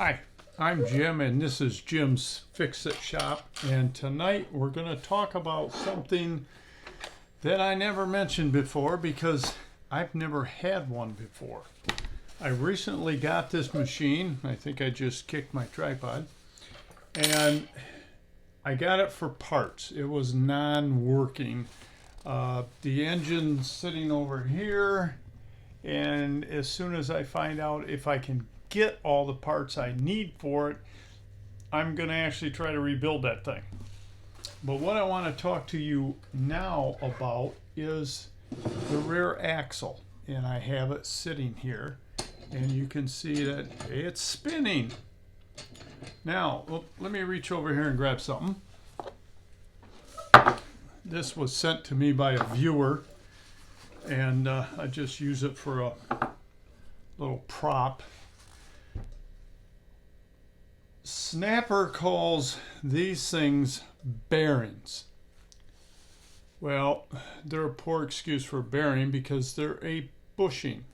Hi, I'm Jim and this is Jim's Fix-It Shop, and tonight we're going to talk about something that I never mentioned before because I've never had one before. I recently got this machine. I think I just kicked my tripod, and I got it for parts. It was non-working. The engine's sitting over here, and as soon as I find out if I can get all the parts I need for it, I'm going to actually try to rebuild that thing. But what I want to talk to you now about is the rear axle, and I have it sitting here, and you can see that it's spinning. Now, let me reach over here and grab something. This was sent to me by a viewer, and I just use it for a little prop. Snapper calls these things bearings. Well, they're a poor excuse for bearing because they're a bushing.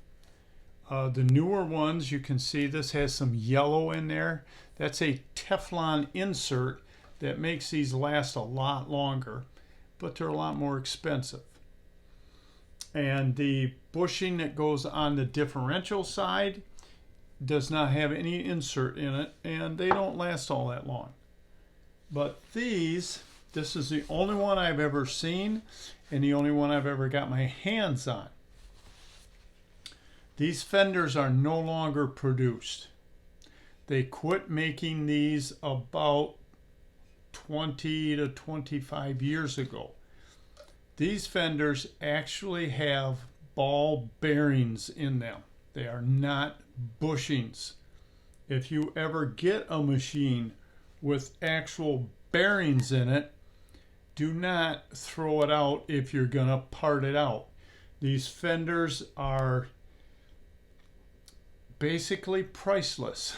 The newer ones, you can see this has some yellow in there. That's a Teflon insert that makes these last a lot longer, but they're a lot more expensive. And the bushing that goes on the differential side does not have any insert in it, and they don't last all that long. But this is the only one I've ever seen and the only one I've ever got my hands on. These fenders are no longer produced. They quit making these about 20 to 25 years ago. These fenders actually have ball bearings in them. They are not bushings. If you ever get a machine with actual bearings in it, do not throw it out if you're gonna part it out. These fenders are basically priceless.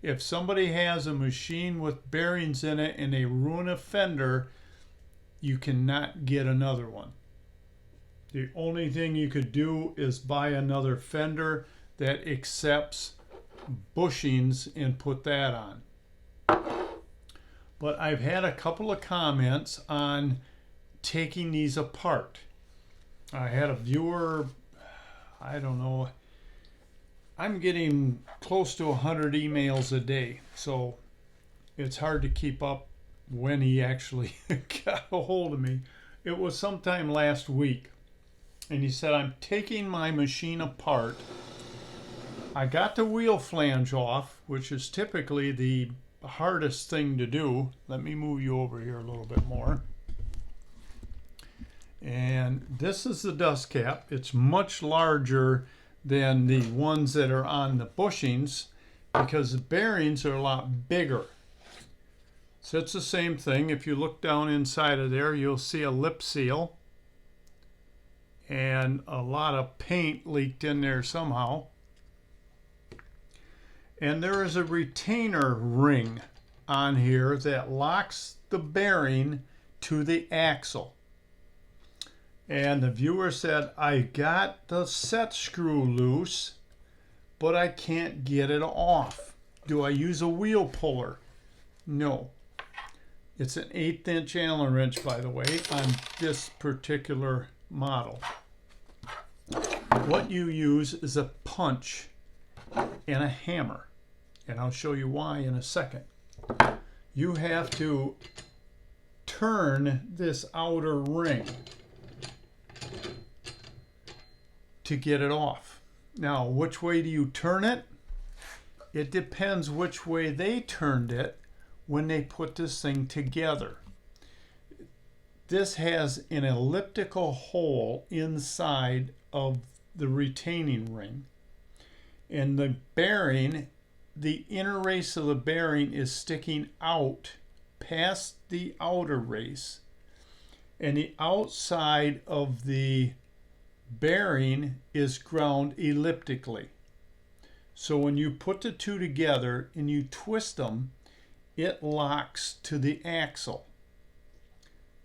If somebody has a machine with bearings in it and they ruin a fender, you cannot get another one. The only thing you could do is buy another fender that accepts bushings and put that on. But I've had a couple of comments on taking these apart. I had a viewer, I don't know, I'm getting close to 100 emails a day, so it's hard to keep up when he actually got a hold of me. It was sometime last week, and he said, I'm taking my machine apart. I got the wheel flange off, which is typically the hardest thing to do. Let me move you over here a little bit more. And this is the dust cap. It's much larger than the ones that are on the bushings because the bearings are a lot bigger. So it's the same thing. If you look down inside of there, you'll see a lip seal and a lot of paint leaked in there somehow. And there is a retainer ring on here that locks the bearing to the axle. And the viewer said, I got the set screw loose, but I can't get it off. Do I use a wheel puller? No. It's an 1/8 inch Allen wrench, by the way, on this particular model. What you use is a punch and a hammer, and I'll show you why in a second. You have to turn this outer ring to get it off. Now, which way do you turn it? It depends which way they turned it when they put this thing together. This has an elliptical hole inside of the retaining ring, and the bearing, the inner race of the bearing is sticking out past the outer race, and the outside of the bearing is ground elliptically. So when you put the two together and you twist them, it locks to the axle.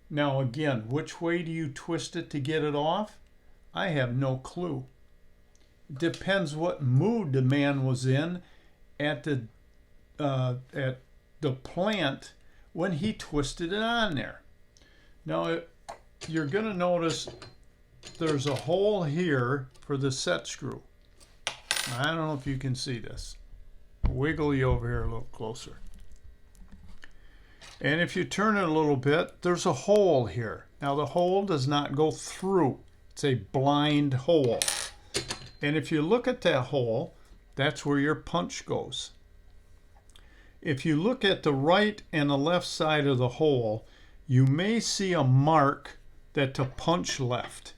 Now again, which way do you twist it to get it off? I have no clue. Depends what mood the man was in at the plant when he twisted it on there. Now you're going to notice there's a hole here for the set screw. I don't know if you can see this. Wiggle you over here a little closer. And if you turn it a little bit, there's a hole here. Now the hole does not go through. It's a blind hole. And if you look at that hole, that's where your punch goes. If you look at the right and the left side of the hole, you may see a mark that the punch left.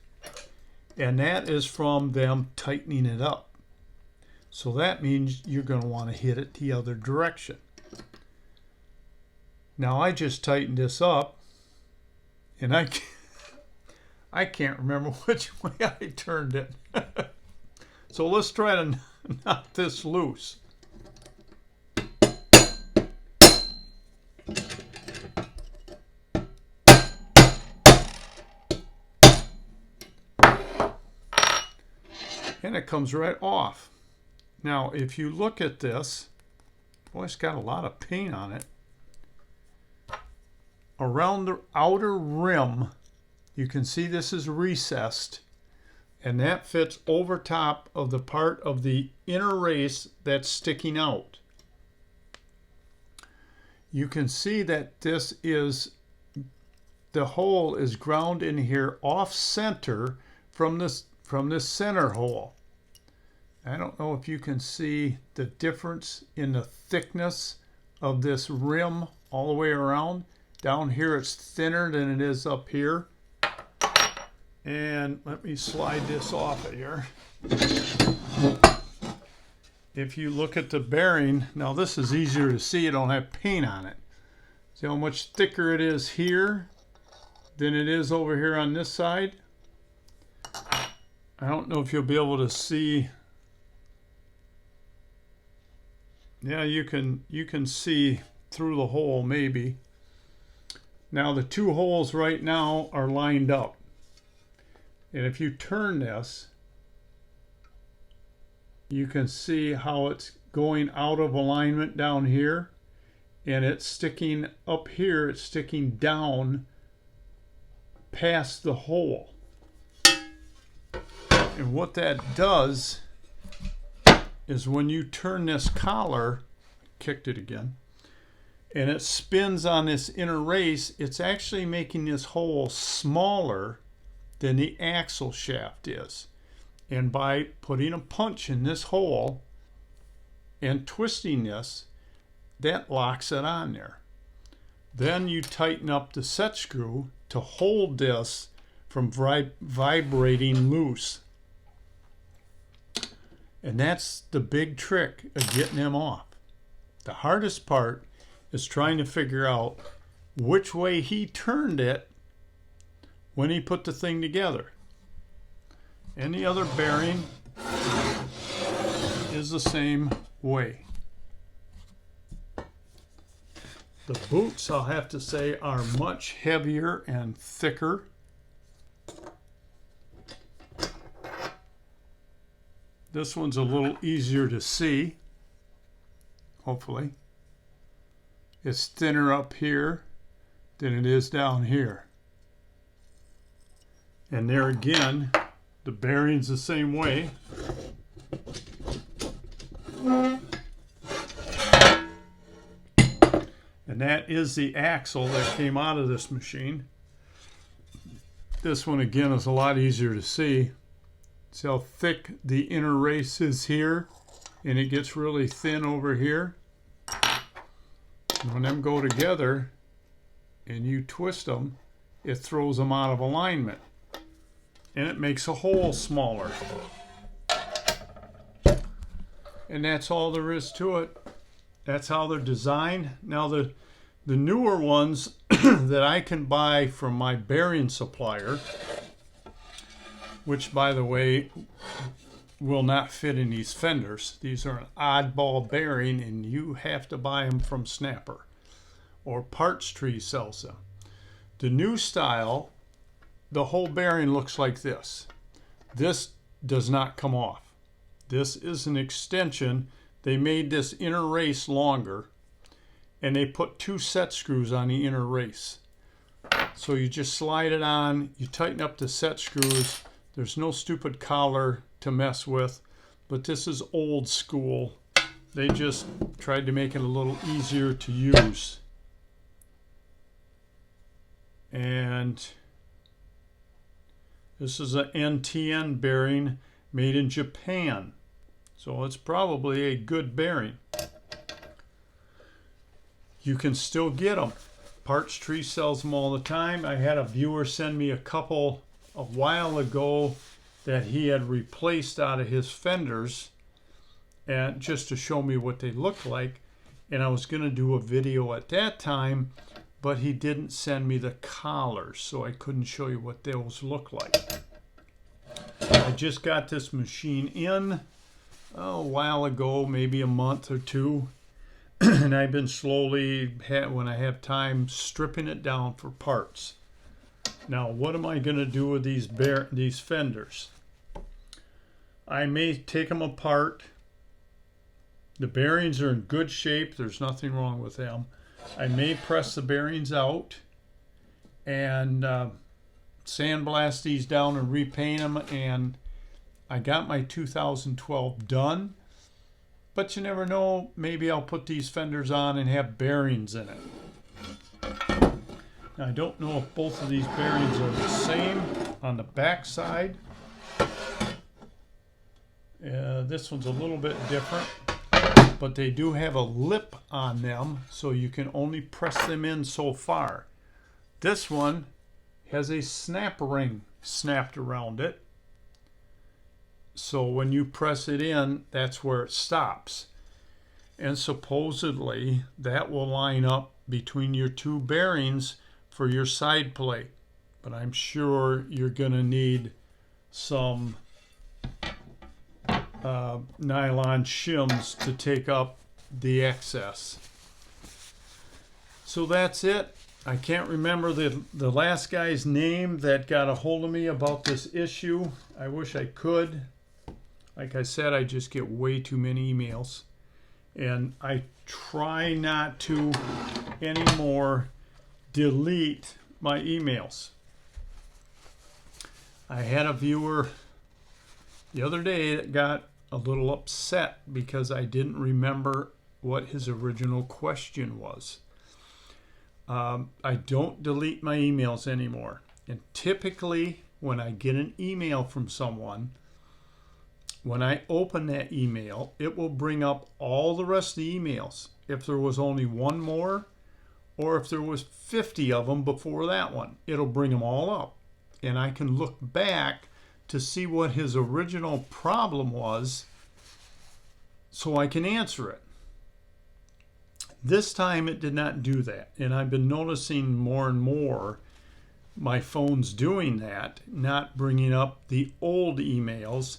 And that is from them tightening it up. So that means you're going to want to hit it the other direction. Now I just tightened this up, and I can't remember which way I turned it. So let's try to knock this loose. And it comes right off. Now if you look at this, boy, it's got a lot of paint on it. Around the outer rim, you can see this is recessed, and that fits over top of the part of the inner race that's sticking out. You can see that this is, the hole is ground in here off center from this center hole. I don't know if you can see the difference in the thickness of this rim all the way around. Down here it's thinner than it is up here. And let me slide this off of here. If you look at the bearing, now this is easier to see, you don't have paint on it. See how much thicker it is here than it is over here on this side? I don't know if you'll be able to see. Yeah, you can see through the hole maybe. Now the two holes right now are lined up. And if you turn this, you can see how it's going out of alignment down here. And it's sticking up here, it's sticking down past the hole. And what that does is when you turn this collar, kicked it again, and it spins on this inner race, it's actually making this hole smaller than the axle shaft is. And by putting a punch in this hole and twisting this, that locks it on there. Then you tighten up the set screw to hold this from vibrating loose. And that's the big trick of getting them off. The hardest part is trying to figure out which way he turned it when he put the thing together. And the other bearing is the same way. The boots, I'll have to say, are much heavier and thicker. This one's a little easier to see, hopefully. It's thinner up here than it is down here. And there again, the bearing's the same way. And that is the axle that came out of this machine. This one again is a lot easier to see. See how thick the inner race is here, and it gets really thin over here. And when them go together and you twist them, it throws them out of alignment, and it makes a hole smaller. And that's all there is to it. That's how they're designed. Now the newer ones that I can buy from my bearing supplier, which by the way will not fit in these fenders. These are an oddball bearing, and you have to buy them from Snapper, or Parts Tree sells them. The new style, the whole bearing looks like this. This does not come off. This is an extension they made this inner race longer, and they put 2 set screws on the inner race. So you just slide it on, you tighten up the set screws. There's no stupid collar to mess with, but this is old school. They just tried to make it a little easier to use. And this is an NTN bearing made in Japan. So it's probably a good bearing. You can still get them. Parts Tree sells them all the time. I had a viewer send me a couple a while ago that he had replaced out of his fenders, and just to show me what they look like. And I was going to do a video at that time, but he didn't send me the collars, so I couldn't show you what those look like. I just got this machine in a while ago, maybe a month or two, and I've been slowly, when I have time, stripping it down for parts. Now, what am I going to do with these fenders? I may take them apart. The bearings are in good shape. There's nothing wrong with them. I may press the bearings out and sandblast these down and repaint them. And I got my 2012 done. But you never know. Maybe I'll put these fenders on and have bearings in it. Now, I don't know if both of these bearings are the same on the back side. This one's a little bit different, but they do have a lip on them, so you can only press them in so far. This one has a snap ring snapped around it, so when you press it in, that's where it stops. And supposedly that will line up between your 2 bearings for your side plate, but I'm sure you're going to need some nylon shims to take up the So that's it. I can't remember the last guy's name that got a hold of me about this issue. I wish I could. Like I said, I just get way too many emails, and I try not to anymore delete my emails. I had a viewer the other day that got a little upset because I didn't remember what his original question was. I don't delete my emails anymore. And typically when I get an email from someone, when I open that email, it will bring up all the rest of the emails. If there was only one more, or if there was 50 of them before that one, it'll bring them all up. And I can look back to see what his original problem was so I can answer it. This time it did not do that, and I've been noticing more and more my phone's doing that, not bringing up the old emails.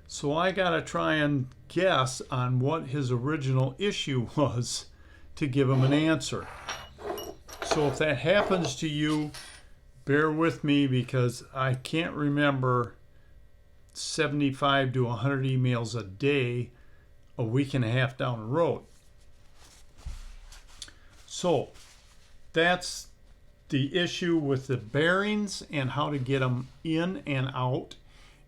So I got to try and guess on what his original issue was to give him an answer. So if that happens to you, bear with me, because I can't remember 75 to 100 emails a day a week and a half down the road. So that's the issue with the bearings and how to get them in and out.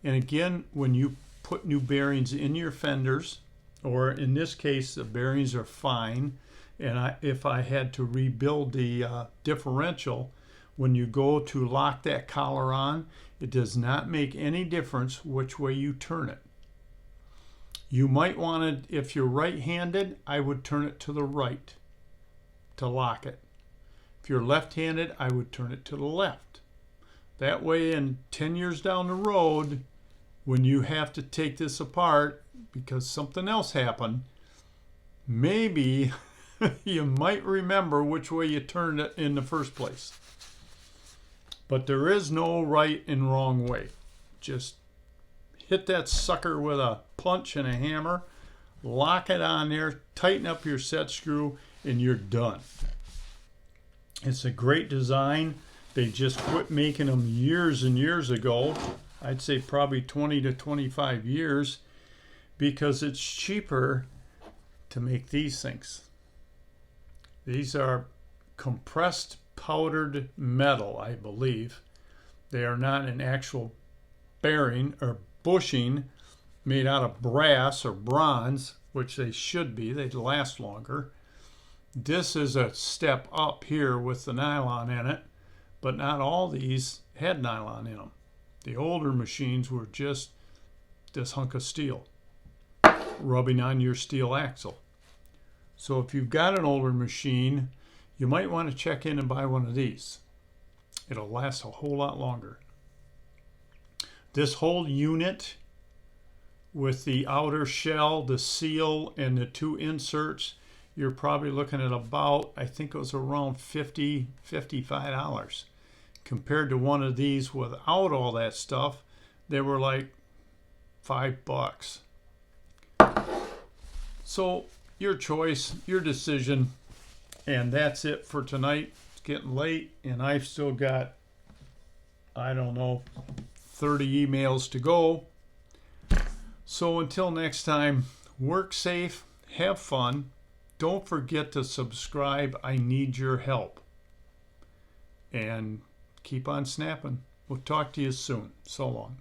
And again, when you put new bearings in your fenders, or in this case the bearings are fine, and if I had to rebuild the differential, when you go to lock that collar on, it does not make any difference which way you turn it. You might want to, if you're right-handed, I would turn it to the right to lock it. If you're left-handed, I would turn it to the left. That way, in 10 years down the road, when you have to take this apart because something else happened, maybe you might remember which way you turned it in the first place. But there is no right and wrong way. Just hit that sucker with a punch and a hammer, lock it on there, tighten up your set screw, and you're done. It's a great design. They just quit making them years and years ago. I'd say probably 20 to 25 years, because it's cheaper to make these things. These are compressed powdered metal, I believe. They are not an actual bearing or bushing made out of brass or bronze, which they should be. They'd last longer. This is a step up here with the nylon in it, but not all these had nylon in them. The older machines were just this hunk of steel rubbing on your steel axle. So if you've got an older machine, you might want to check in and buy one of these. It'll last a whole lot longer. This whole unit with the outer shell, the seal, and the two inserts, you're probably looking at about, I think it was around $50, $55. Compared to one of these without all that stuff, they were like $5. So your choice, your decision, and that's it for tonight. It's getting late, and I've still got, I don't know, 30 emails to go. So until next time, work safe, have fun. Don't forget to subscribe. I need your help. And keep on snapping. We'll talk to you soon. So long.